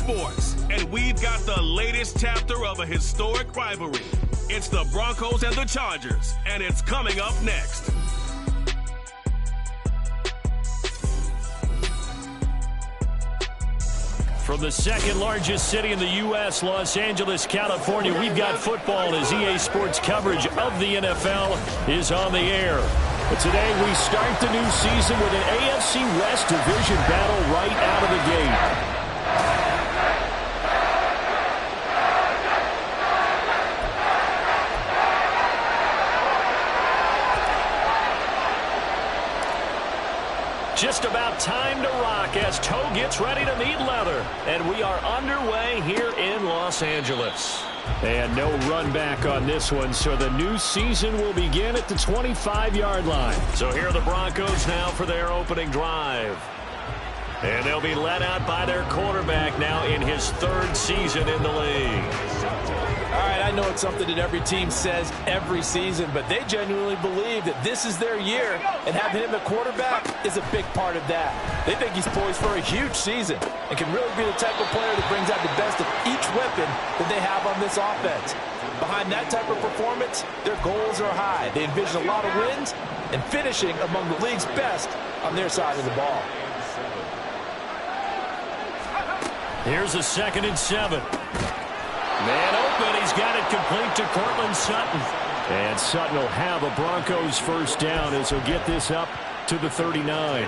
sports, and we've got the latest chapter of a historic rivalry. It's the Broncos and the Chargers, and it's coming up next. From the second largest city in the U.S., Los Angeles, California, we've got football as EA Sports coverage of the NFL is on the air. But today we start the new season with an AFC West division battle right out of the gate. Just about time to rock as Toe gets ready to meet leather. And we are underway here in Los Angeles. And no run back on this one, so the new season will begin at the 25-yard line. So here are the Broncos now for their opening drive. And they'll be led out by their quarterback now in his third season in the league. All right, I know it's something that every team says every season, but they genuinely believe that this is their year, and having him at quarterback is a big part of that. They think he's poised for a huge season and can really be the type of player that brings out the best of each weapon that they have on this offense. Behind that type of performance, their goals are high. They envision a lot of wins and finishing among the league's best on their side of the ball. Here's a 2nd and 7. Man open, he's got it complete to Courtland Sutton. And Sutton will have a Broncos first down as he'll get this up to the 39.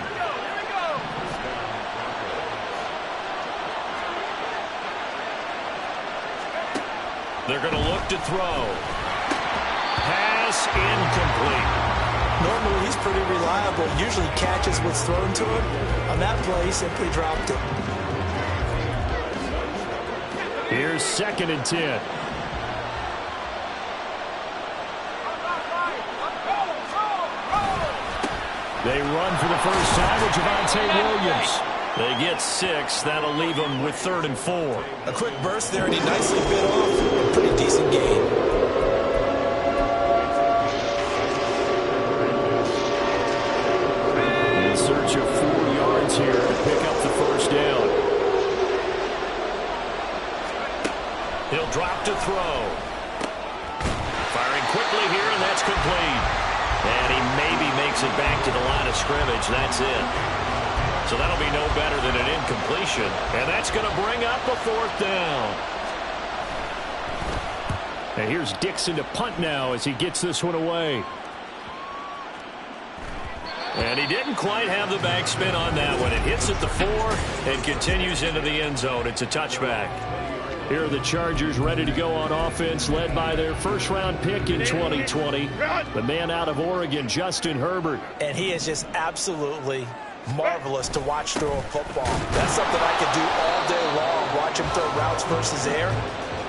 They're going to look to throw. Pass incomplete. Normally he's pretty reliable, usually catches what's thrown to him. On that play, he simply dropped it. Here's 2nd and 10. They run for the first time with Javonte Williams. They get 6. That'll leave them with 3rd and 4. A quick burst there, and he nicely bit off a pretty decent gain. In search of 4 yards here to pick up the first down. He'll drop to throw. Firing quickly here, and that's complete. And he maybe makes it back to the line of scrimmage. That's it. So that'll be no better than an incompletion. And that's going to bring up a 4th down. And here's Dixon to punt now as he gets this one away. And he didn't quite have the backspin on that one. It hits at the 4 and continues into the end zone. It's a touchback. Here are the Chargers ready to go on offense, led by their first-round pick in 2020, the man out of Oregon, Justin Herbert. And he is just absolutely marvelous to watch throw a football. That's something I could do all day long, watch him throw routes versus air.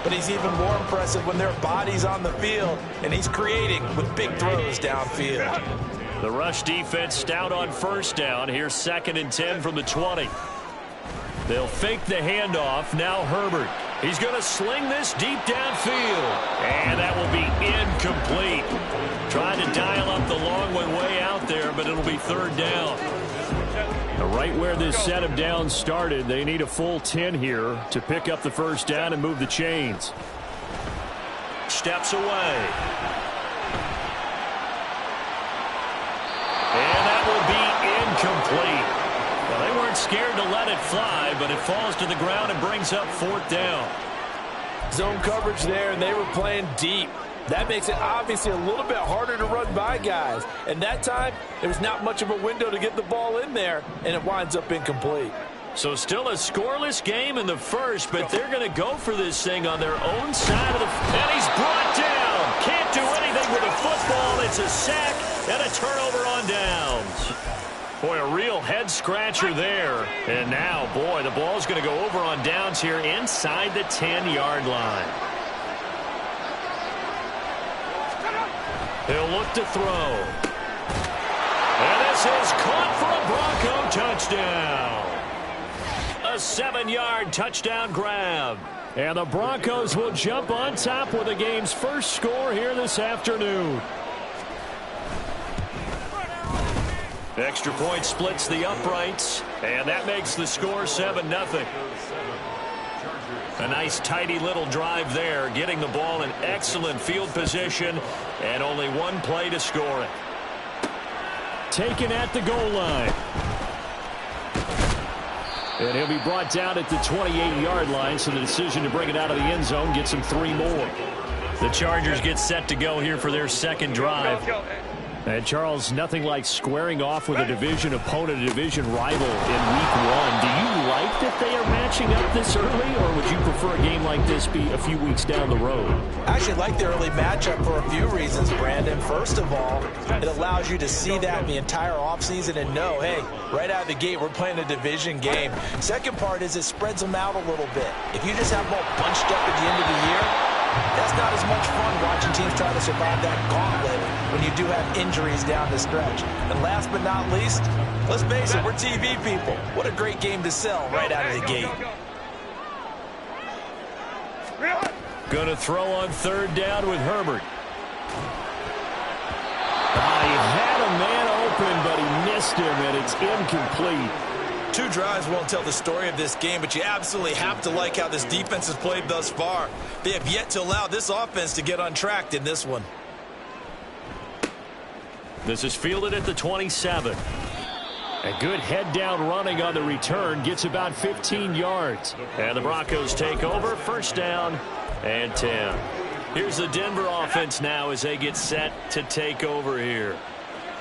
But he's even more impressive when their body's on the field, and he's creating with big throws downfield. The rush defense stout on first down. Here's 2nd and 10 from the 20. They'll fake the handoff. Now Herbert. He's going to sling this deep downfield. And that will be incomplete. Trying to dial up the long one way out there, but it'll be 3rd down. Right where this set of downs started, they need a full 10 here to pick up the first down and move the chains. Steps away. And that will be incomplete. Well, they weren't scared to let it fly, but it falls to the ground and brings up 4th down. Zone coverage there, and they were playing deep. That makes it obviously a little bit harder to run by guys. And that time, there was not much of a window to get the ball in there, and it winds up incomplete. So still a scoreless game in the first, but they're going to go for this thing on their own side of the... And he's brought down. Can't do anything with a football. It's a sack and a turnover on downs. Boy, a real head-scratcher there. And now, boy, the ball's going to go over on downs here inside the 10-yard line. He'll look to throw. And this is caught for a Bronco touchdown. A 7-yard touchdown grab. And the Broncos will jump on top with the game's first score here this afternoon. Extra point splits the uprights, and that makes the score 7-0. A nice tidy little drive there, getting the ball in excellent field position, and only one play to score it. Taken at the goal line. And he'll be brought down at the 28-yard line, so the decision to bring it out of the end zone gets him 3 more. The Chargers get set to go here for their second drive. And, Charles, nothing like squaring off with a division opponent, a division rival in Week 1. Do you like that they are matching up this early, or would you prefer a game like this be a few weeks down the road? I actually like the early matchup for a few reasons, Brandon. First of all, it allows you to see that in the entire offseason and know, hey, right out of the gate, we're playing a division game. Second part is it spreads them out a little bit. If you just have them all bunched up at the end of the year, that's not as much fun watching teams try to survive that gauntlet when you do have injuries down the stretch. And last but not least, let's face it, we're TV people. What a great game to sell right out of the gate. Going to throw on 3rd down with Herbert. He had a man open, but he missed him, and it's incomplete. 2 drives won't tell the story of this game, but you absolutely have to like how this defense has played thus far. They have yet to allow this offense to get untracked in this one. This is fielded at the 27. A good head-down running on the return gets about 15 yards. And the Broncos take over, 1st down and 10. Here's the Denver offense now as they get set to take over here.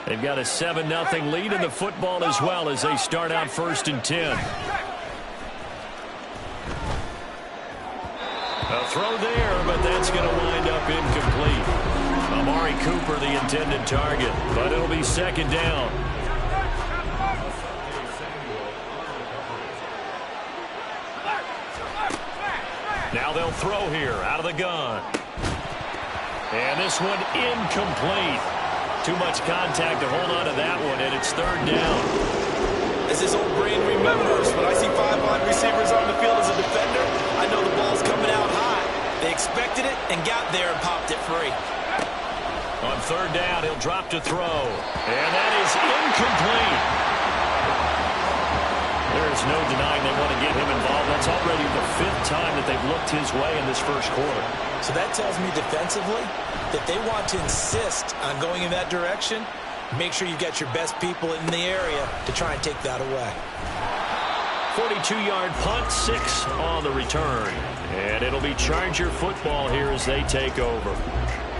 They've got a 7-0 lead in the football as well as they start out 1st and 10. A throw there, but that's going to wind up incomplete. Amari Cooper, the intended target, but it'll be 2nd down. Now they'll throw here out of the gun. And this one incomplete. Too much contact to hold on to that one, and it's 3rd down. As his old brain remembers, when I see 5 wide receivers on the field as a defender, I know the ball's coming out high. They expected it and got there and popped it free. On 3rd down, he'll drop to throw. And that is incomplete. There's no denying they want to get him involved. That's already the 5th time that they've looked his way in this 1st quarter. So that tells me defensively that they want to insist on going in that direction. Make sure you get your best people in the area to try and take that away. 42-yard punt, 6 on the return. And it'll be Charger football here as they take over.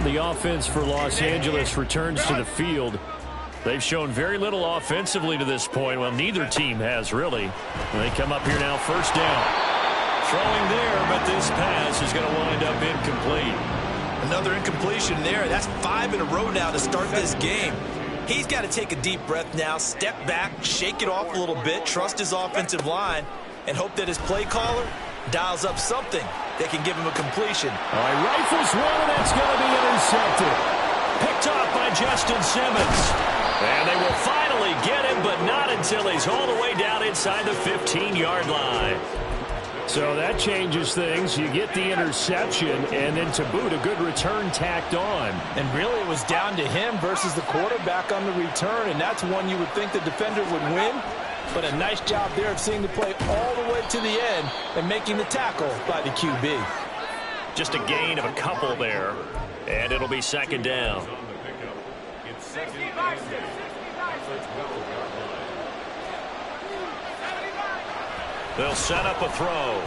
The offense for Los Angeles returns to the field. They've shown very little offensively to this point. Well, neither team has really. And they come up here now, 1st down. Throwing there, but this pass is going to wind up incomplete. Another incompletion there. That's 5 in a row now to start this game. He's got to take a deep breath now, step back, shake it off a little bit, trust his offensive line, and hope that his play caller dials up something that can give him a completion. All right, rifles one, and that's going to be intercepted. Picked off by Justin Simmons. And they will finally get him, but not until he's all the way down inside the 15-yard line. So that changes things. You get the interception, and then to boot, a good return tacked on. And really, it was down to him versus the quarterback on the return, and that's one you would think the defender would win. But a nice job there of seeing the play all the way to the end and making the tackle by the QB. Just a gain of a couple there, and it'll be 2nd down. They'll set up a throw.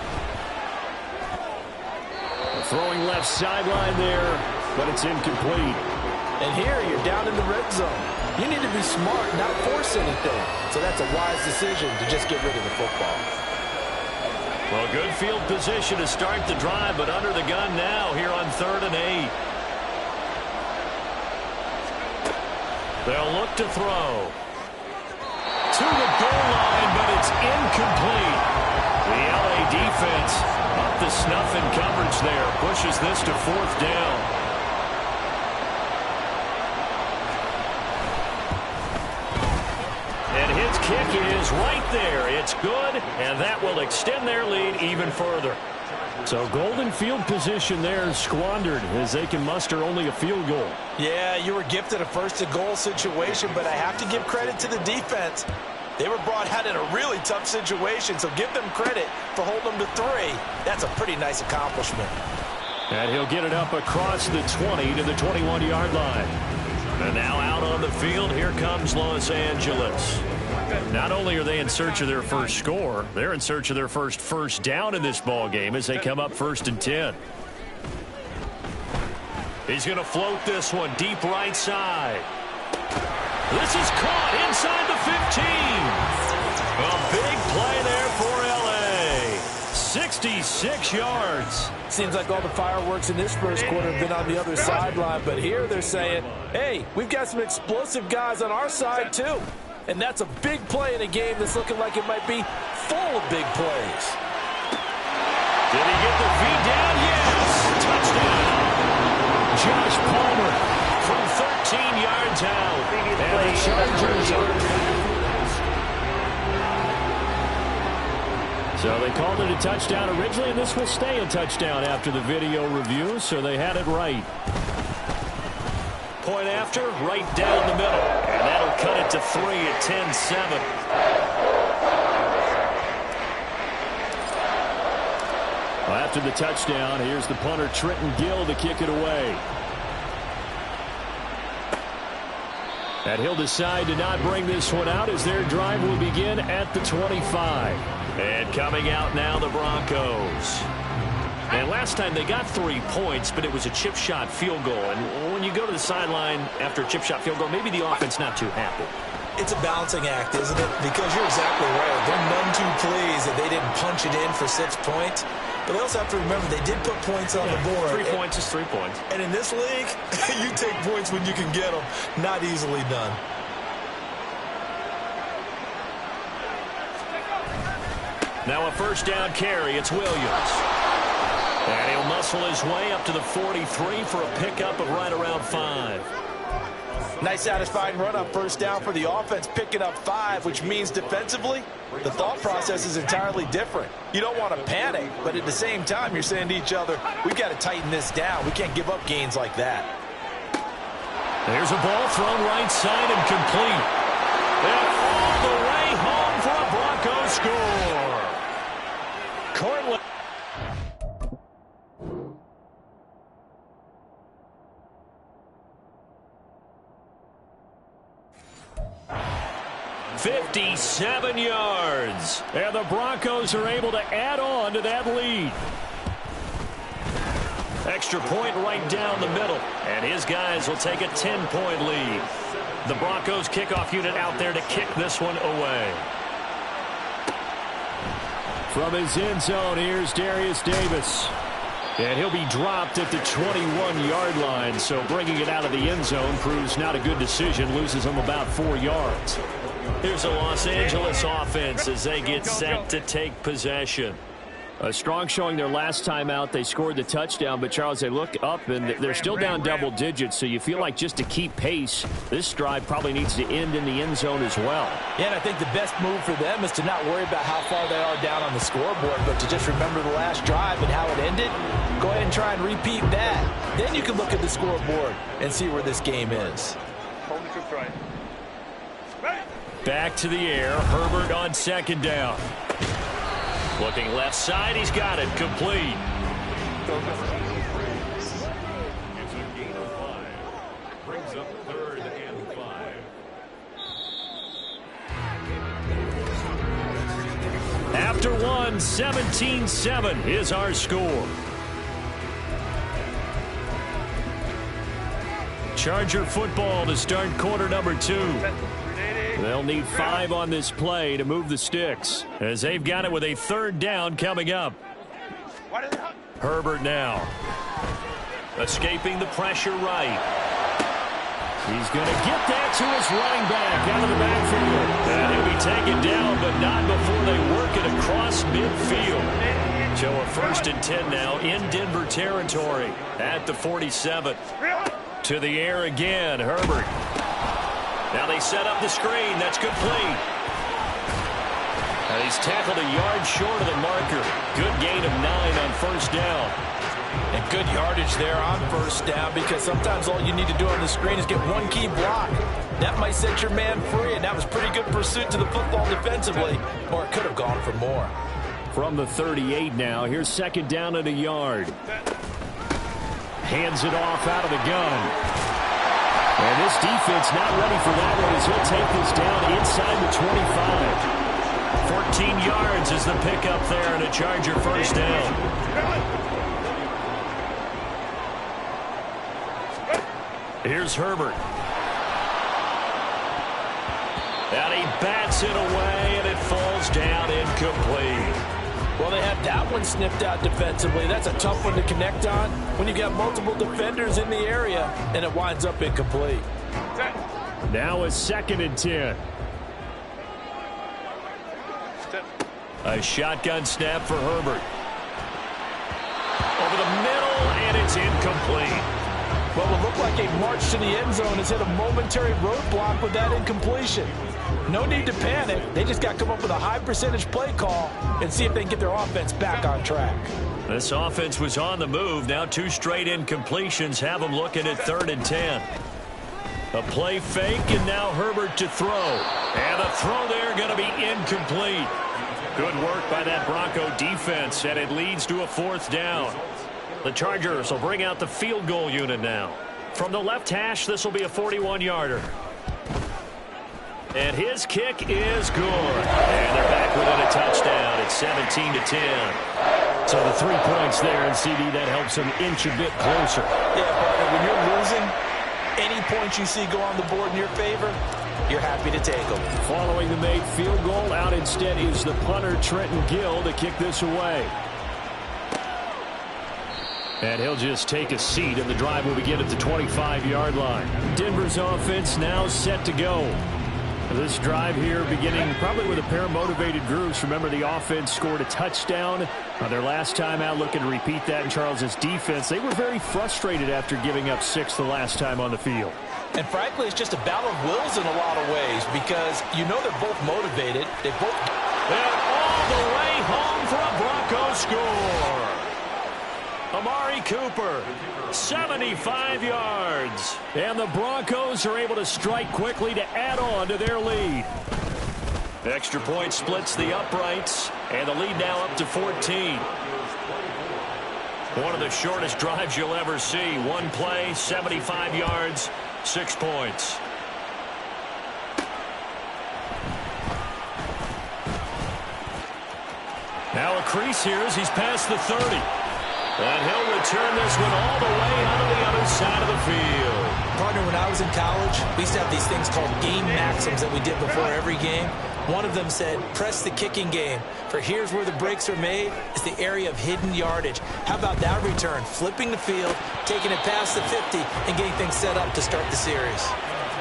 Throwing left sideline there, but it's incomplete. And here you're down in the red zone. You need to be smart, not force anything. So that's a wise decision to just get rid of the football. Well, good field position to start the drive, but under the gun now here on 3rd and 8. They'll look to throw. To the goal line, but it's incomplete. The LA defense up to snuff in coverage there. Pushes this to 4th down. And his kick is right there. It's good, and that will extend their lead even further. So golden field position there squandered as they can muster only a field goal. Yeah, you were gifted a 1st and goal situation, but I have to give credit to the defense. They were brought out in a really tough situation, so give them credit for holding them to 3. That's a pretty nice accomplishment. And he'll get it up across the 20 to the 21-yard line. And now out on the field, here comes Los Angeles. Not only are they in search of their first score, they're in search of their first down in this ball game as they come up 1st and 10. He's going to float this one deep right side. This is caught inside the 15. A big play there for L.A. 66 yards. Seems like all the fireworks in this first quarter have been on the other sideline, but here they're saying, hey, we've got some explosive guys on our side too. And that's a big play in a game that's looking like it might be full of big plays. Did he get the feet down? Yes! Touchdown! Josh Palmer from 13 yards out. And the Chargers are... So they called it a touchdown originally, and this will stay a touchdown after the video review, so they had it right. Point after, right down the middle. And that'll cut it to 3 at 10-7. Well, after the touchdown, here's the punter Trenton Gill to kick it away. And he'll decide to not bring this one out as their drive will begin at the 25. And coming out now, the Broncos. And last time they got 3 points, but it was a chip shot field goal. And when you go to the sideline after a chip shot field goal, maybe the offense not too happy. It's a balancing act, isn't it? Because you're exactly right. They're none too pleased that they didn't punch it in for 6 points. But they also have to remember they did put points on the board. 3 points is 3 points. And in this league, you take points when you can get them. Not easily done. Now a first down carry. It's Williams. And he'll muscle his way up to the 43 for a pickup of right around 5. Nice satisfying run on first down for the offense, picking up 5, which means defensively, the thought process is entirely different. You don't want to panic, but at the same time, you're saying to each other, we've got to tighten this down. We can't give up gains like that. There's a ball thrown right side and complete. And all the way home for a Broncos score. Cortland. 57 yards. And the Broncos are able to add on to that lead. Extra point right down the middle. And his guys will take a 10-point lead. The Broncos kickoff unit out there to kick this one away. From his end zone, here's Darius Davis. And he'll be dropped at the 21-yard line. So bringing it out of the end zone proves not a good decision. Loses him about 4 yards. Here's a Los Angeles offense as they get set to take possession. A strong showing their last time out. They scored the touchdown, but, Charles, they look up, and they're still down double digits, so you feel like just to keep pace, this drive probably needs to end in the end zone as well. Yeah, and I think the best move for them is to not worry about how far they are down on the scoreboard, but to just remember the last drive and how it ended. Go ahead and try and repeat that. Then you can look at the scoreboard and see where this game is. Back to the air. Herbert on second down. Looking left side. He's got it. Complete. It's a gain of 5. Brings up 3rd and 5. After one, 17-7 is our score. Charger football to start quarter number 2. They'll need 5 on this play to move the sticks as they've got it with a 3rd down coming up. Herbert now. Escaping the pressure right. He's going to get that to his running back out of the backfield. And he'll be taken down, but not before they work it across midfield. So a 1st and 10 now in Denver territory at the 47. To the air again, Herbert. Now they set up the screen. That's complete. And he's tackled a yard short of the marker. Good gain of 9 on 1st down. And good yardage there on 1st down, because sometimes all you need to do on the screen is get one key block. That might set your man free, and that was pretty good pursuit to the football defensively, or it could have gone for more. From the 38 now, here's second down and a yard. Hands it off out of the gun. And this defense not ready for that one as he'll take this down inside the 25. 14 yards is the pickup there and a Charger first down. Here's Herbert. And he bats it away, and it falls down incomplete. Well, they have that one sniffed out defensively. That's a tough one to connect on when you got multiple defenders in the area, and it winds up incomplete. Now a second and 10. A shotgun snap for Herbert. Over the middle, and it's incomplete. What would look like a march to the end zone has hit a momentary roadblock with that incompletion. No need to panic. They just got to come up with a high percentage play call and see if they can get their offense back on track. This offense was on the move. Now 2 straight incompletions have them looking at 3rd and 10. A play fake, and now Herbert to throw. And the throw there going to be incomplete. Good work by that Bronco defense, and it leads to a 4th down. The Chargers will bring out the field goal unit now. From the left hash, this will be a 41-yarder. And his kick is good. And they're back within a touchdown. It's 17-10. So the 3 points there, and CD, that helps them inch a bit closer. Yeah, partner, when you're losing, any points you see go on the board in your favor, you're happy to take them. Following the made field goal, out instead is the punter, Trenton Gill, to kick this away. And he'll just take a seat, and the drive will begin at the 25-yard line. Denver's offense now set to go. This drive here beginning probably with a pair of motivated groups. Remember, the offense scored a touchdown on their last time out. Looking to repeat that in Charles's defense. They were very frustrated after giving up 6 the last time on the field. And frankly, it's just a battle of wills in a lot of ways because you know they're both motivated. They both... And all the way home for a Bronco score. Amari Cooper, 75 yards. And the Broncos are able to strike quickly to add on to their lead. Extra point splits the uprights, and the lead now up to 14. One of the shortest drives you'll ever see. One play, 75 yards, 6 points. Now a crease here as he's past the 30. And he'll return this one all the way out of the other side of the field. Partner, when I was in college, we used to have these things called game maxims that we did before every game. One of them said, press the kicking game. For here's where the breaks are made. It's the area of hidden yardage. How about that return? Flipping the field, taking it past the 50, and getting things set up to start the series.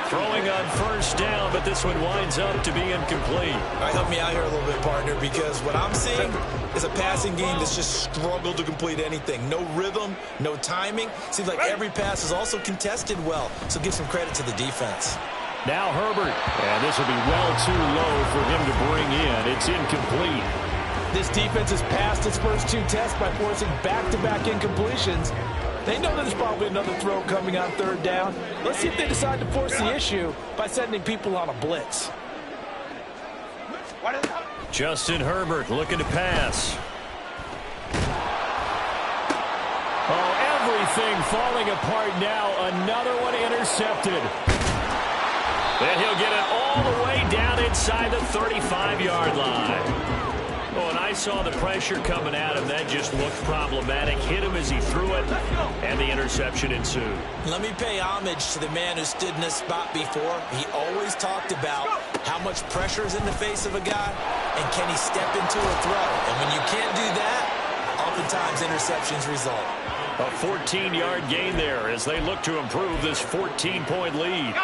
Throwing on first down, but this one winds up to be incomplete. All right, help me out here a little bit, partner, because what I'm seeing is a passing game that's just struggled to complete anything. No rhythm, no timing. Seems like every pass is also contested well, so give some credit to the defense. Now Herbert, and this will be well too low for him to bring in. It's incomplete. This defense has passed its first 2 tests by forcing back-to-back incompletions. They know there's probably another throw coming on 3rd down. Let's see if they decide to force the issue by sending people on a blitz. Justin Herbert looking to pass. Oh, everything falling apart now. Another one intercepted. And he'll get it all the way down inside the 35-yard line. Oh, and I saw the pressure coming at him. That just looked problematic. Hit him as he threw it, and the interception ensued. Let me pay homage to the man who stood in this spot before. He always talked about how much pressure is in the face of a guy, and can he step into a throw. And when you can't do that, oftentimes interceptions result. A 14-yard gain there as they look to improve this 14-point lead.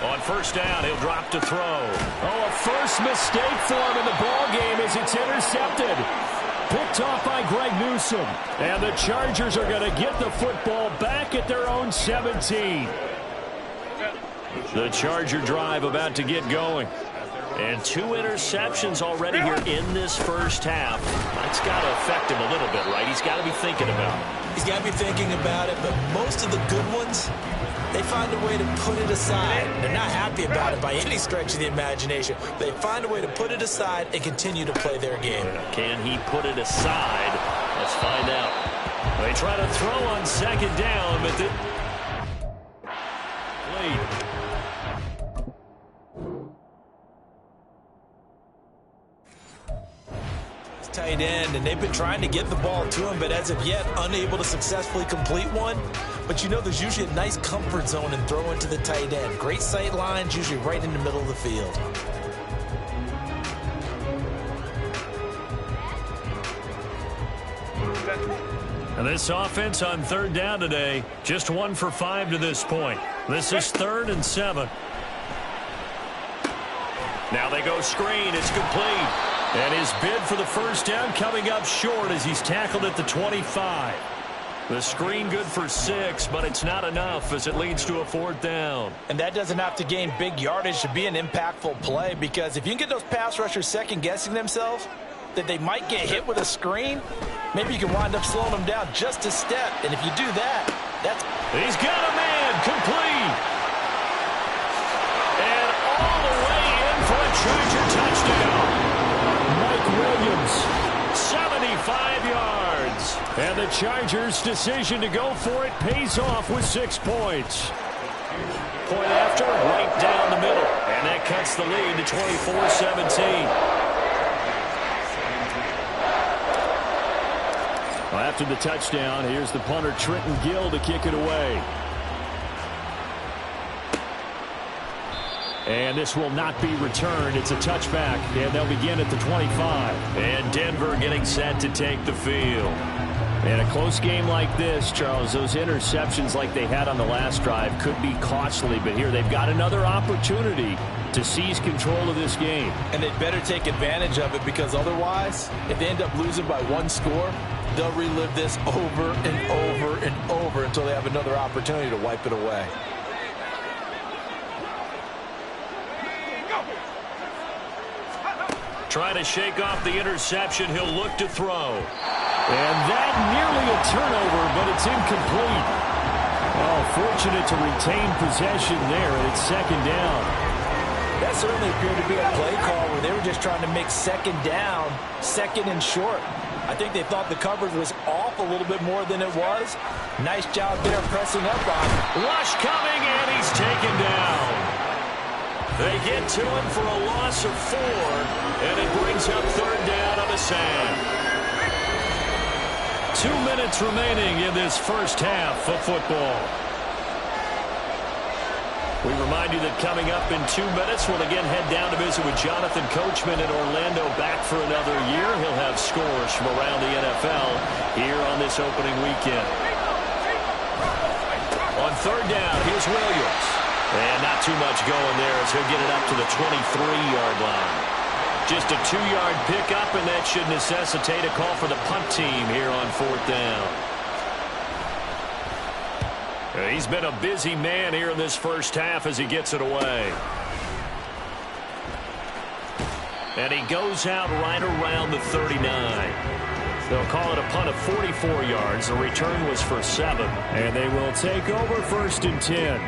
On first down, he'll drop to throw. Oh, a first mistake for him in the ball game as it's intercepted. Picked off by Greg Newsome. And the Chargers are going to get the football back at their own 17. The Charger drive about to get going. And 2 interceptions already here in this first half. That's got to affect him a little bit, right? He's got to be thinking about it. He's got to be thinking about it, but most of the good ones, they find a way to put it aside. They're not happy about it by any stretch of the imagination. They find a way to put it aside and continue to play their game. Can he put it aside? Let's find out. They try to throw on second down, but the lead. Tight end, and they've been trying to get the ball to him, but as of yet, unable to successfully complete one. But you know there's usually a nice comfort zone in throwing to the tight end. Great sight lines, usually right in the middle of the field. And this offense on third down today, just 1 for 5 to this point. This is 3rd and 7. Now they go screen. It's complete. And his bid for the first down coming up short as he's tackled at the 25. The screen good for 6, but it's not enough as it leads to a 4th down. And that doesn't have to gain big yardage to be an impactful play, because if you can get those pass rushers second-guessing themselves that they might get hit with a screen, maybe you can wind up slowing them down just a step. And if you do that, that's... He's got a man complete. And all the way in for a Charger touchdown. Mike Williams, 75 yards. And the Chargers' decision to go for it pays off with 6 points. Point after, right down the middle. And that cuts the lead to 24-17. Well, after the touchdown, here's the punter Trenton Gill to kick it away. And this will not be returned. It's a touchback, and they'll begin at the 25. And Denver getting set to take the field. In a close game like this, Charles, those interceptions like they had on the last drive could be costly, but here they've got another opportunity to seize control of this game. And they'd better take advantage of it, because otherwise, if they end up losing by 1 score, they'll relive this over and over and over until they have another opportunity to wipe it away. Trying to shake off the interception. He'll look to throw. And that nearly a turnover, but it's incomplete. Oh, fortunate to retain possession there, and it's 2nd down. That certainly appeared to be a play call where they were just trying to make 2nd down, 2nd and short. I think they thought the coverage was off a little bit more than it was. Nice job there pressing up on him. Rush coming, and he's taken down. They get to him for a loss of 4, and it brings up 3rd down on the sand. 2 minutes remaining in this first half of football. We remind you that coming up in 2 minutes, we'll again head down to visit with Jonathan Coachman in Orlando, back for another year. He'll have scores from around the NFL here on this opening weekend. On 3rd down, here's Williams. And not too much going there as he'll get it up to the 23-yard line. Just a 2-yard pickup, and that should necessitate a call for the punt team here on 4th down. He's been a busy man here in this first half as he gets it away. And he goes out right around the 39. They'll call it a punt of 44 yards. The return was for 7. And they will take over 1st and 10.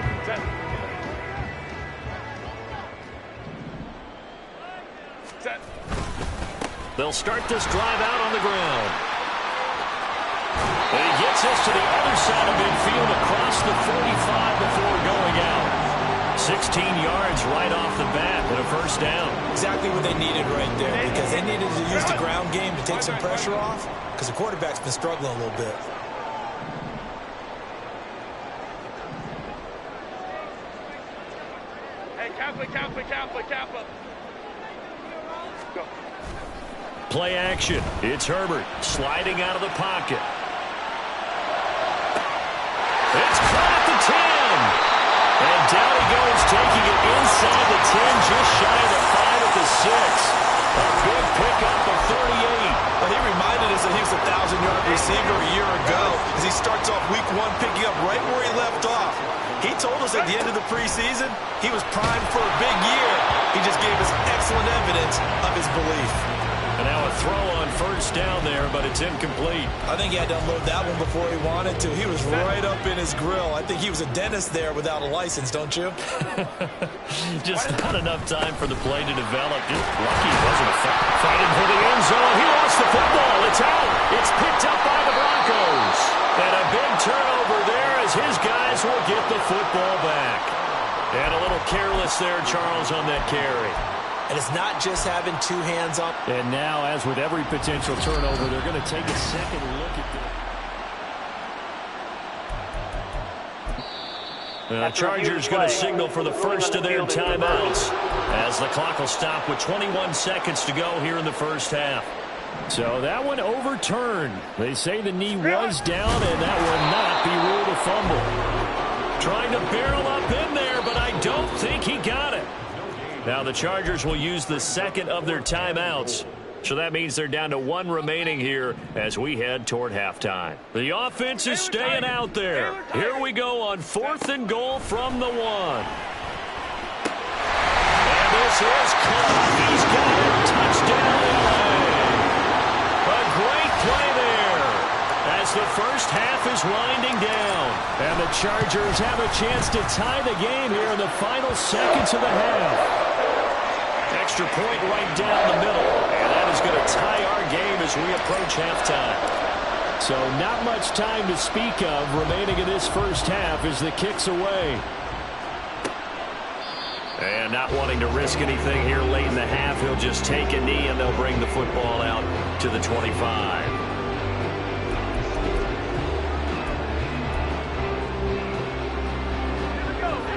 They'll start this drive out on the ground. And he gets us to the other side of midfield across the 45 before going out. 16 yards right off the bat and a 1st down. Exactly what they needed right there, because they needed to use the ground game to take some pressure off, because the quarterback's been struggling a little bit. Hey, Kappa. Go. Play action. It's Herbert sliding out of the pocket. It's caught at the 10. And down he goes, taking it inside the 10, just shy of the 5 at the 6. A big pickup of 38. Well, he reminded us that he was a 1,000-yard receiver a year ago as he starts off week 1 picking up right where he left off. He told us at the end of the preseason he was primed for a big year. He just gave us excellent evidence of his belief. And now a throw on first down there, but it's incomplete. I think he had to unload that one before he wanted to. He was right up in his grill. I think he was a dentist there without a license, don't you? Just not enough time for the play to develop. Just lucky it wasn't a foul. Fighting for the end zone. He lost the football. It's out. It's picked up by the Broncos. And a big turnover there as his guys will get the football back. And a little careless there, Charles, on that carry. And it's not just having two hands up. And now, as with every potential turnover, they're going to take a second look at the Chargers going to signal for the first of their timeouts as the clock will stop with 21 seconds to go here in the first half. So that one overturned. They say the knee was down, and that will not be ruled a fumble. Trying to barrel up in there, but I don't think he got it. Now the Chargers will use the second of their timeouts. So that means they're down to one remaining here as we head toward halftime. The offense is staying out there. Here we go on 4th and goal from the 1. And this is caught. He's got it. Touchdown LA. A great play there as the first half is winding down. And the Chargers have a chance to tie the game here in the final seconds of the half. Extra point right down the middle. And that is going to tie our game as we approach halftime. So not much time to speak of remaining in this first half as the kick's away. And not wanting to risk anything here late in the half, he'll just take a knee and they'll bring the football out to the 25.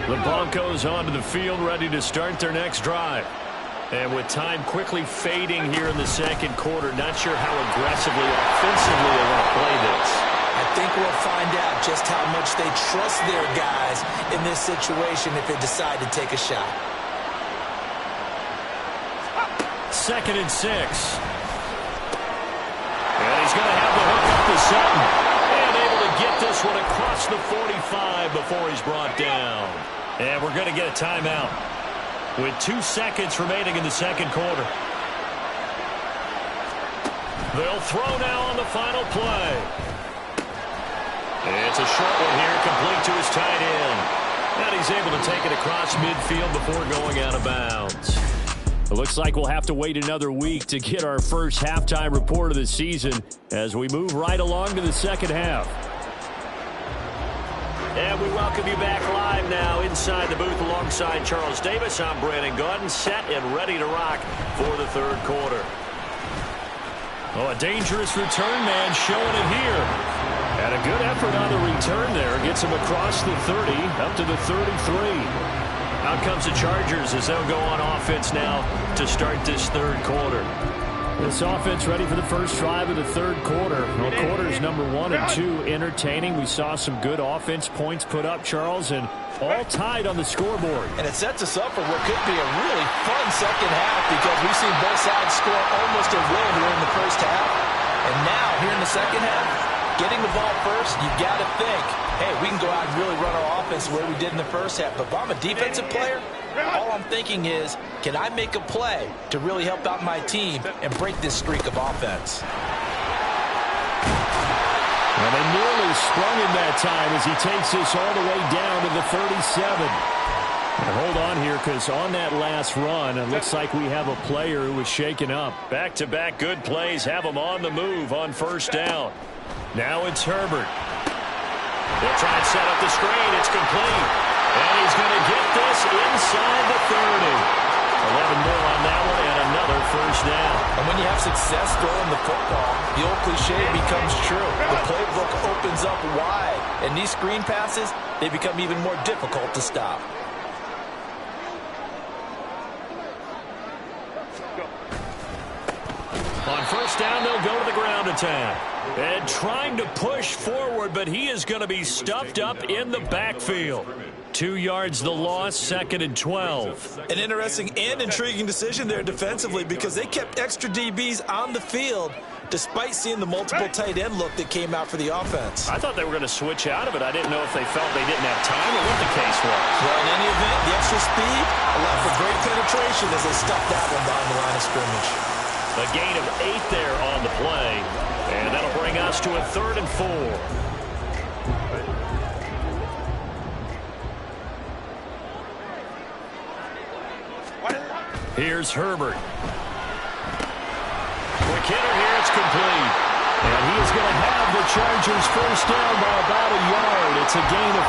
The Broncos onto the field ready to start their next drive. And with time quickly fading here in the second quarter, not sure how aggressively, offensively they want to play this. I think we'll find out just how much they trust their guys in this situation if they decide to take a shot. 2nd and 6. And he's going to have the hook up to Sutton. And able to get this one across the 45 before he's brought down. And we're going to get a timeout with 2 seconds remaining in the second quarter. They'll throw now on the final play. It's a short one here, complete to his tight end. And he's able to take it across midfield before going out of bounds. It looks like we'll have to wait another week to get our first halftime report of the season as we move right along to the second half. And we welcome you back live now inside the booth alongside Charles Davis. I'm Brandon Gaudin, set and ready to rock for the third quarter. Oh, a dangerous return man showing it here. And a good effort on the return there. Gets him across the 30, up to the 33. Out comes the Chargers as they'll go on offense now to start this third quarter. This offense ready for the first drive of the third quarter. Well, quarters number 1 and 2 entertaining. We saw some good offense points put up, Charles, and all tied on the scoreboard. And it sets us up for what could be a really fun second half because we've seen both sides score almost a win here in the first half. And now, here in the second half, getting the ball first, you got to think, hey, we can go out and really run our offense the way we did in the first half. But if I'm a defensive player, all I'm thinking is, can I make a play to really help out my team and break this streak of offense? And they nearly sprung him that time as he takes this all the way down to the 37. And hold on here because on that last run, it looks like we have a player who was shaken up. Back-to-back good plays have him on the move on first down. Now it's Herbert. They'll try and set up the screen. It's complete. And he's going to get this inside the 30. 11 more on that one and another first down. And when you have success throwing the football, the old cliche becomes true. The playbook opens up wide. And these screen passes, they become even more difficult to stop. On first down, they'll go to the ground attack. And trying to push forward, but he is going to be stuffed up in the backfield. 2 yards the loss, 2nd and 12. An interesting and intriguing decision there defensively because they kept extra DBs on the field despite seeing the multiple tight end look that came out for the offense. I thought they were going to switch out of it. I didn't know if they felt they didn't have time or what the case was. Well, in any event, the extra speed allowed for great penetration as they stuffed that one behind the line of scrimmage. A gain of 8 there on the play, and that'll bring us to a 3rd and 4. Here's Herbert. Quick hitter here, it's complete. And he is going to have the Chargers first down by about a yard. It's a gain of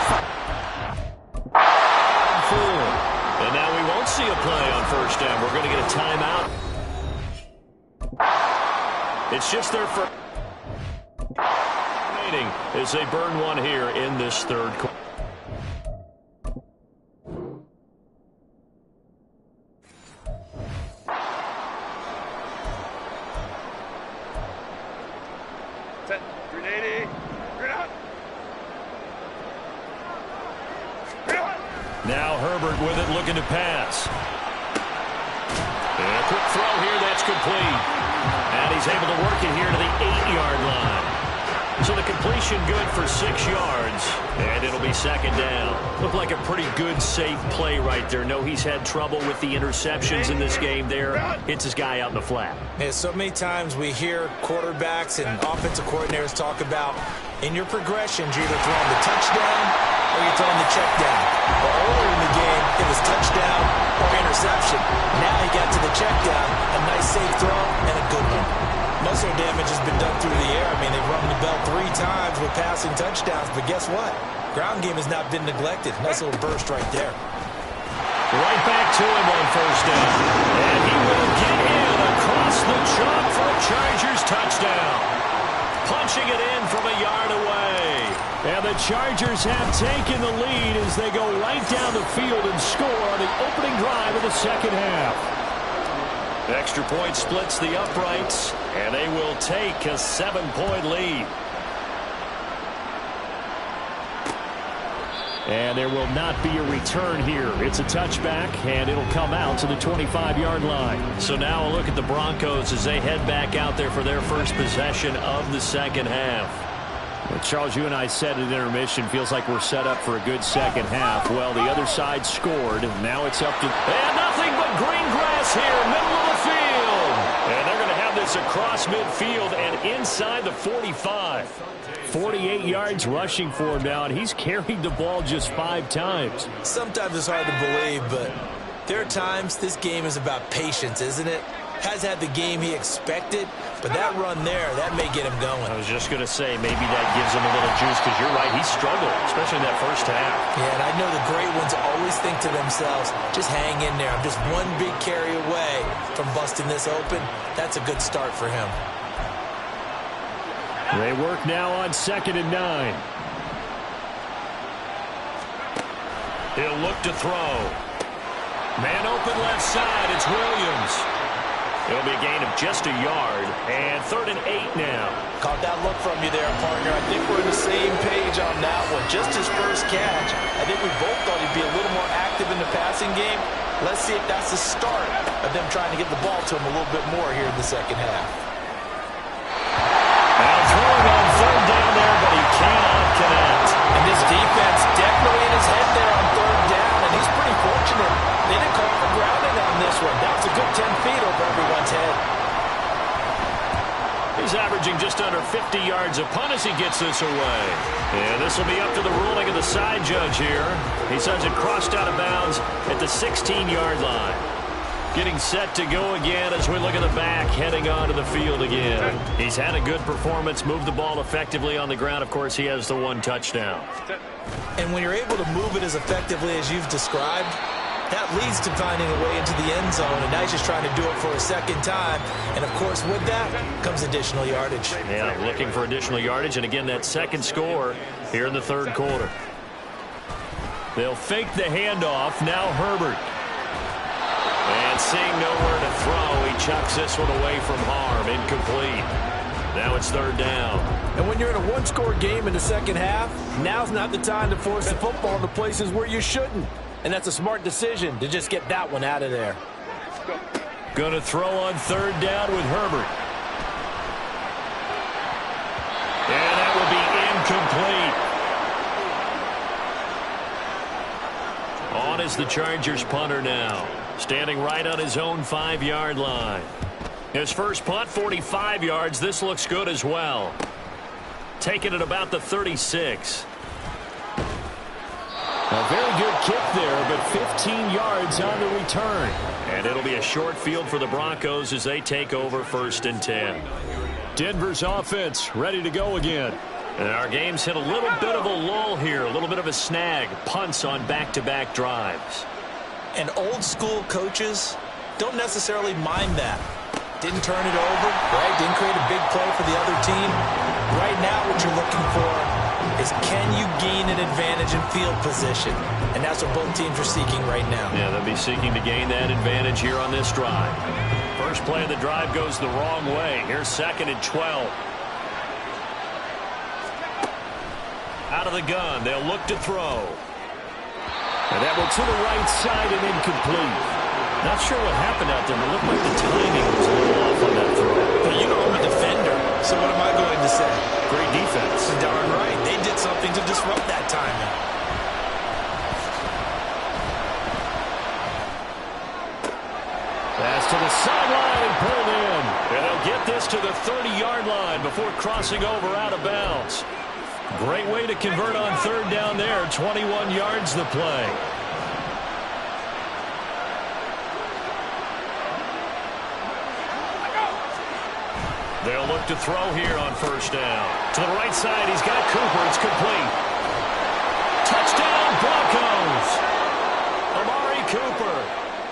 4. And now we won't see a play on first down. We're going to get a timeout. It's just their first remaining as they burn one here in this 3rd quarter. Now Herbert with it, looking to pass. And a quick throw here, that's complete. And he's able to work it here to the 8-yard line. So the completion good for 6 yards, and it'll be 2nd down. Looked like a pretty good, safe play right there. No, he's had trouble with the interceptions in this game there. Hits his guy out in the flat. Yeah, so many times we hear quarterbacks and offensive coordinators talk about in your progressions, you're either throwing the touchdown or you're throwing the check down. But earlier in the game, it was touchdown or interception. Now he got to the check down, a nice safe throw, and a good one. Muscle damage has been done through the air. I mean, they've rung the bell 3 times with passing touchdowns, but guess what? Ground game has not been neglected. Nice little burst right there. Right back to him on first down. And he will get in across the chalk for a Chargers touchdown. Punching it in from a yard away. And the Chargers have taken the lead as they go right down the field and score on the opening drive of the 2nd half. Extra point splits the uprights, and they will take a 7-point lead. And there will not be a return here. It's a touchback, and it'll come out to the 25-yard line. So now a look at the Broncos as they head back out there for their first possession of the 2nd half. Well, Charles, you and I said at intermission, feels like we're set up for a good 2nd half. Well, the other side scored. Now it's up to... And nothing but green grass here, middle of the field. And they're going to have this across midfield and inside the 45. 48 yards rushing for him now, and he's carried the ball just 5 times. Sometimes it's hard to believe, but there are times this game is about patience, isn't it? Has had the game he expected, but that run there, that may get him going. I was just going to say, maybe that gives him a little juice, because you're right, he struggled, especially in that first half. Yeah, and I know the great ones always think to themselves, just hang in there. I'm just one big carry away from busting this open. That's a good start for him. They work now on 2nd and 9. He'll look to throw. Man open left side, it's Williams. It'll be a gain of just a yard, and 3rd and 8 now. Caught that look from you there, partner. I think we're on the same page on that one. Just his first catch. I think we both thought he'd be a little more active in the passing game. Let's see if that's the start of them trying to get the ball to him a little bit more here in the 2nd half. Now throwing on 3rd down there, but he cannot connect. And this defense definitely in his head there on 3rd down, and he's pretty fortunate. They didn't call for grounding on this one. That was a good 10 feet over everyone's head. He's averaging just under 50 yards a punt as he gets this away. And this will be up to the ruling of the side judge here. He says it crossed out of bounds at the 16-yard line. Getting set to go again as we look at the back, heading onto the field again. He's had a good performance, moved the ball effectively on the ground. Of course, he has the 1 touchdown. And when you're able to move it as effectively as you've described, that leads to finding a way into the end zone, and now he's just trying to do it for a 2nd time. And, of course, with that comes additional yardage. Yeah, looking for additional yardage, and again, that 2nd score here in the 3rd quarter. They'll fake the handoff. Now Herbert. And seeing nowhere to throw, he chucks this one away from harm. Incomplete. Now it's third down. And when you're in a one-score game in the second half, now's not the time to force the football into places where you shouldn't. And that's a smart decision to just get that one out of there. Going to throw on third down with Herbert. And that will be incomplete. On is the Chargers punter now. Standing right on his own 5-yard line. His first punt, 45 yards. This looks good as well. Taking it about the 36. A very good kick there, but 15 yards on the return. And it'll be a short field for the Broncos as they take over 1st and 10. Denver's offense ready to go again. And our game's hit a little bit of a lull here, a little bit of a snag. Punts on back-to-back drives. And old-school coaches don't necessarily mind that. Didn't turn it over, right? Didn't create a big play for the other team. Right now what you're looking for is can you gain an advantage in field position? And that's what both teams are seeking right now. Yeah, they'll be seeking to gain that advantage here on this drive. First play of the drive goes the wrong way. Here's 2nd and 12. Out of the gun, they'll look to throw. And that one to the right side and incomplete. Not sure what happened out there, but it looked like the timing was a little off on that throw. But you know I'm a defender, so what am I going to say? Great defense. Darn right. They did something to disrupt that timing. Pass to the sideline and pulled in. And they'll get this to the 30-yard line before crossing over out of bounds. Great way to convert on third down there. 21 yards the play. They'll look to throw here on 1st down. To the right side, he's got Cooper. It's complete. Touchdown, Broncos! Amari Cooper.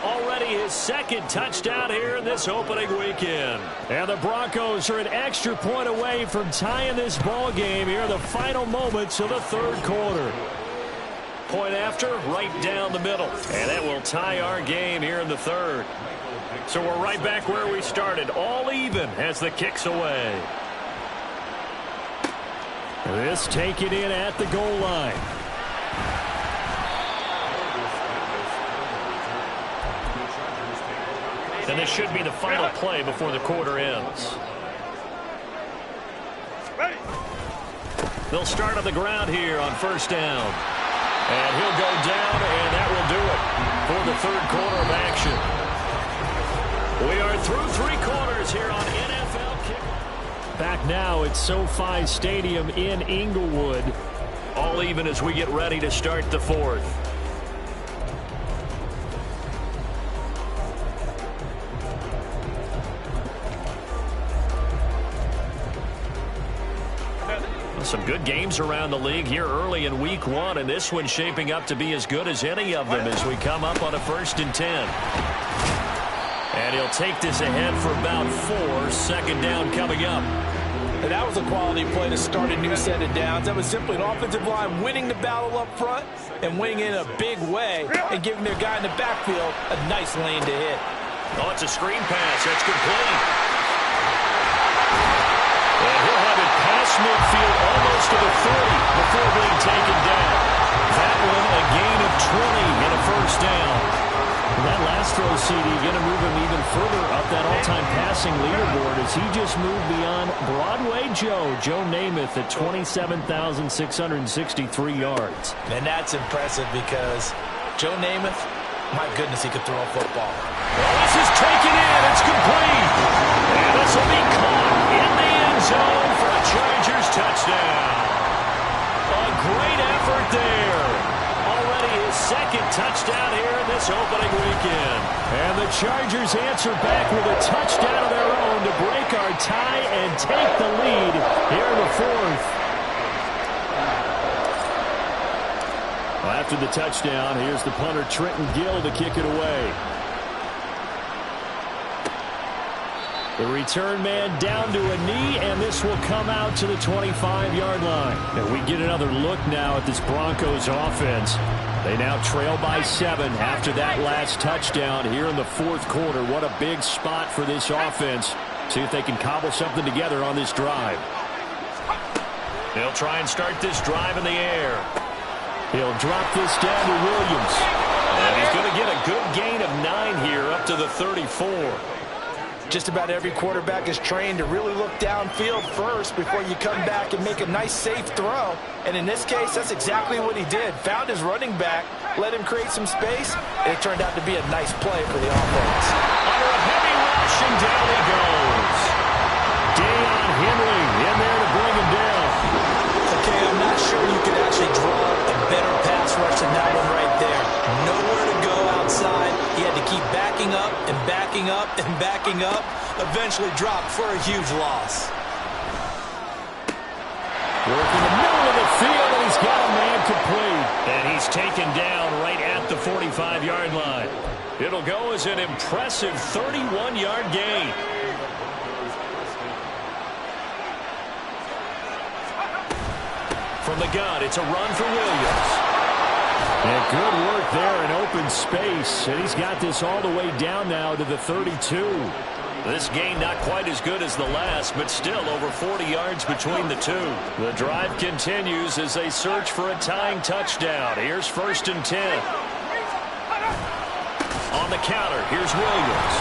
Already his 2nd touchdown here in this opening weekend. And the Broncos are an extra point away from tying this ball game here in the final moments of the 3rd quarter. Point after, right down the middle. And that will tie our game here in the 3rd. So we're right back where we started, all even as the kick's away. This taken in at the goal line. And this should be the final play before the quarter ends. They'll start on the ground here on 1st down. And he'll go down, and that will do it for the 3rd quarter of action. We are through 3 quarters here on NFL Kick. Back now at SoFi Stadium in Inglewood. All even as we get ready to start the 4th. Some good games around the league here early in week 1, and this one's shaping up to be as good as any of them as we come up on a 1st and 10. And he'll take this ahead for about 4. 2nd down coming up. And that was a quality play to start a new set of downs. That was simply an offensive line winning the battle up front and winning in a big way and giving their guy in the backfield a nice lane to hit. Oh, it's a screen pass. That's complete. And he'll have it past midfield almost to the 30 before being taken down. That one a gain of 20 and a 1st down. And that last throw, CD, going to move him even further up that all-time passing leaderboard as he just moved beyond Broadway Joe Namath at 27,663 yards. And that's impressive because Joe Namath, my goodness, he could throw a football. Well, this is taken in. It's complete. And this will be caught in the end zone for a Chargers touchdown. A great effort there. Already his 2nd touchdown here in this opening weekend. And the Chargers answer back with a touchdown of their own to break our tie and take the lead here in the 4th. Well, after the touchdown, here's the punter Trenton Gill to kick it away. The return man down to a knee, and this will come out to the 25-yard line. And we get another look now at this Broncos offense. They now trail by 7 after that last touchdown here in the 4th quarter. What a big spot for this offense See if they can cobble something together on this drive. They'll try and start this drive in the air. He'll drop this down to Williams. And he's going to get a good gain of 9 here up to the 34. Just about every quarterback is trained to really look downfield first before you come back and make a nice, safe throw. And in this case, that's exactly what he did. Found his running back, let him create some space, and it turned out to be a nice play for the offense. Under a heavy rush, and down he goes. Deion Henry in there to bring him down. Okay, I'm not sure you could actually draw a better pass rush than that one right there. Nowhere to go outside. He had to keep backing up and backing up and backing up. Eventually dropped for a huge loss. Working the middle of the field, and he's got a man complete. And he's taken down right at the 45-yard line. It'll go as an impressive 31-yard gain. From the gun, it's a run for Williams. And good work there in open space. And he's got this all the way down now to the 32. This gain not quite as good as the last, but still over 40 yards between the two. The drive continues as they search for a tying touchdown. Here's 1st and 10. On the counter, here's Williams.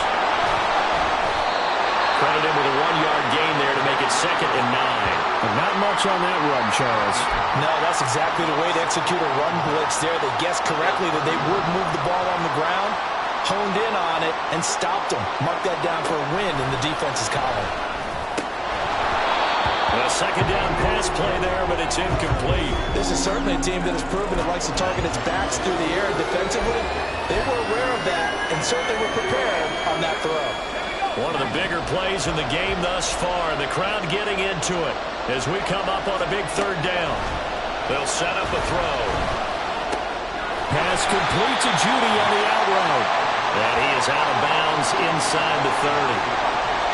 Credit him with a 1-yard gain there to make it 2nd and 9. Not much on that run, Charles. No, that's exactly the way to execute a run blitz there. They guessed correctly that they would move the ball on the ground, honed in on it, and stopped them. Mark that down for a win in the defense's column. A 2nd down pass play there, but it's incomplete. This is certainly a team that has proven it likes to target its backs through the air defensively. They were aware of that and certainly were prepared on that throw. One of the bigger plays in the game thus far, and the crowd getting into it as we come up on a big 3rd down. They'll set up a throw. Pass complete to Judy on the out route. And he is out of bounds inside the 30.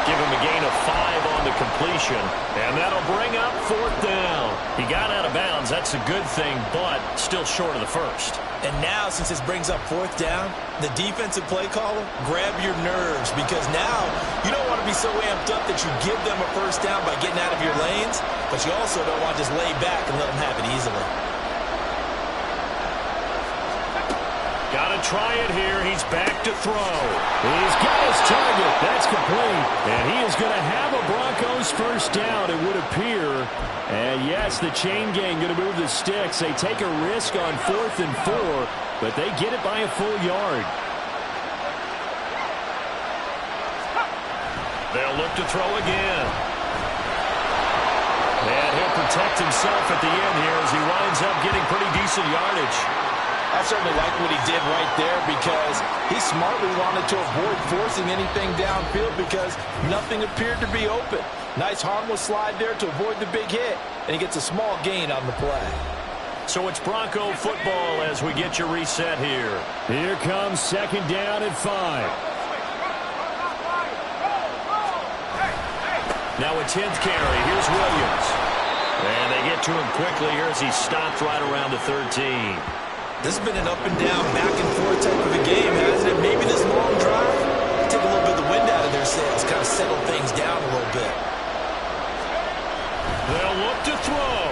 Give him a gain of 5 on the completion, and that'll bring up 4th down. He got out of bounds. That's a good thing, but still short of the 1st. And now, since this brings up 4th down, the defensive play caller, grab your nerves, because now you don't want to be so amped up that you give them a 1st down by getting out of your lanes, but you also don't want to just lay back and let them have it easily. Got to try it here. He's back to throw. He's got his target. That's complete. And he is going to have a Broncos 1st down, it would appear. And yes, the chain gang going to move the sticks. They take a risk on 4th and 4, but they get it by a full yard. They'll look to throw again. And he'll protect himself at the end here as he winds up getting pretty decent yardage. I certainly like what he did right there because he smartly wanted to avoid forcing anything downfield because nothing appeared to be open. Nice harmless slide there to avoid the big hit, and he gets a small gain on the play. So it's Bronco football as we get you reset here. Here comes 2nd down and 5. Now a 10th carry. Here's Williams. And they get to him quickly here as he stopped right around the 13. This has been an up-and-down, back-and-forth type of a game, hasn't it? Maybe this long drive take a little bit of the wind out of their sails, kind of settle things down a little bit. They'll look to throw.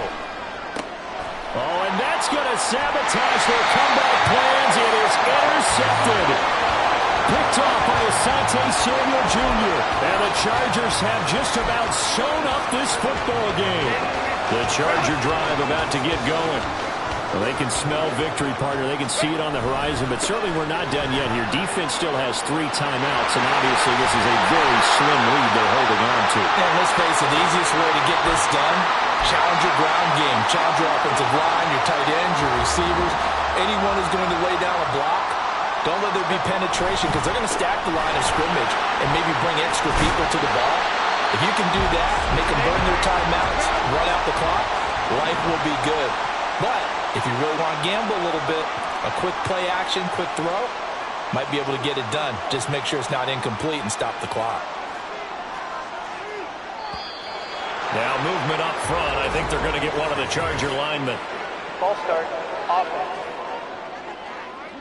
Oh, and that's going to sabotage their comeback plans. It is intercepted. Picked off by Asante Samuel Jr. And the Chargers have just about sewn up this football game. The Charger drive about to get going. Well, they can smell victory, partner. They can see it on the horizon, but certainly we're not done yet here. Defense still has 3 timeouts, and obviously this is a very slim lead they're holding on to. And let's face it, the easiest way to get this done, challenge your ground game, challenge your offensive line, your tight ends, your receivers, anyone who's going to lay down a block. Don't let there be penetration because they're going to stack the line of scrimmage and maybe bring extra people to the ball. If you can do that, make them burn their timeouts, run out the clock, life will be good. But if you really want to gamble a little bit, a quick play action, quick throw, might be able to get it done. Just make sure it's not incomplete and stop the clock. Now movement up front. I think they're going to get one of the Charger linemen. Ball start. Offense.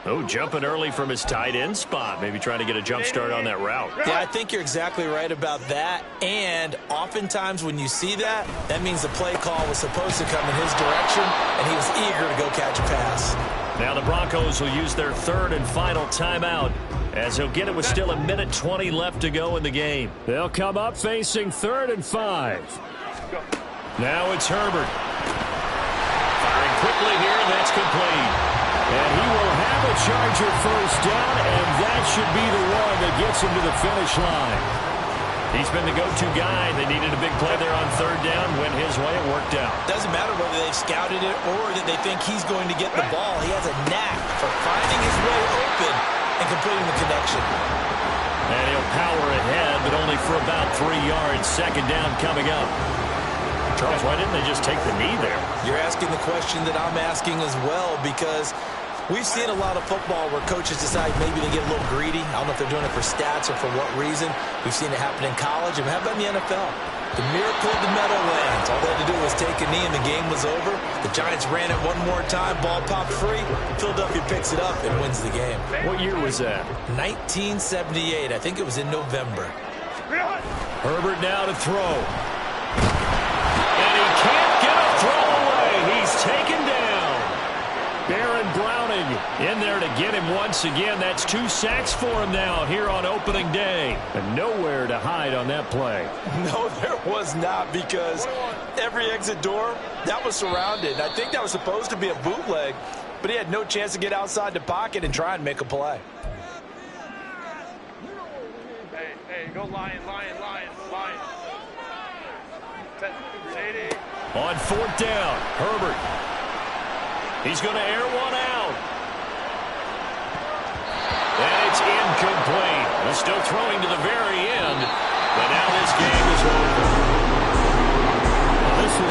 Oh, jumping early from his tight end spot. Maybe trying to get a jump start on that route. Yeah, I think you're exactly right about that. And oftentimes when you see that, that means the play call was supposed to come in his direction, and he was eager to go catch a pass. Now the Broncos will use their third and final timeout, as he'll get it with still 1:20 left to go in the game. They'll come up facing 3rd and 5. Now it's Herbert. Firing quickly here, that's complete. And he will have a Charger first down, and that should be the one that gets him to the finish line. He's been the go-to guy. They needed a big play there on 3rd down. Went his way, it worked out. Doesn't matter whether they've scouted it or that they think he's going to get the ball. He has a knack for finding his way open and completing the connection. And he'll power ahead, but only for about 3 yards. 2nd down coming up. Charles, why didn't they just take the knee there? You're asking the question that I'm asking as well, because we've seen a lot of football where coaches decide maybe they get a little greedy. I don't know if they're doing it for stats or for what reason. We've seen it happen in college. And how about in the NFL? The miracle of the Meadowlands. All they had to do was take a knee and the game was over. The Giants ran it one more time. Ball popped free. Philadelphia picks it up and wins the game. What year was that? 1978. I think it was in November. Herbert now to throw. And he can't get a throw away. He's taken down. Baron Browning in there to get him once again. That's 2 sacks for him now here on opening day. And nowhere to hide on that play. No, there was not, because every exit door, that was surrounded. I think that was supposed to be a bootleg, but he had no chance to get outside the pocket and try and make a play. Hey, go Lion, Lion, Lion, Lion. On 4th down, Herbert. He's going to air one out. And it's incomplete. He's still throwing to the very end, but now this game is over.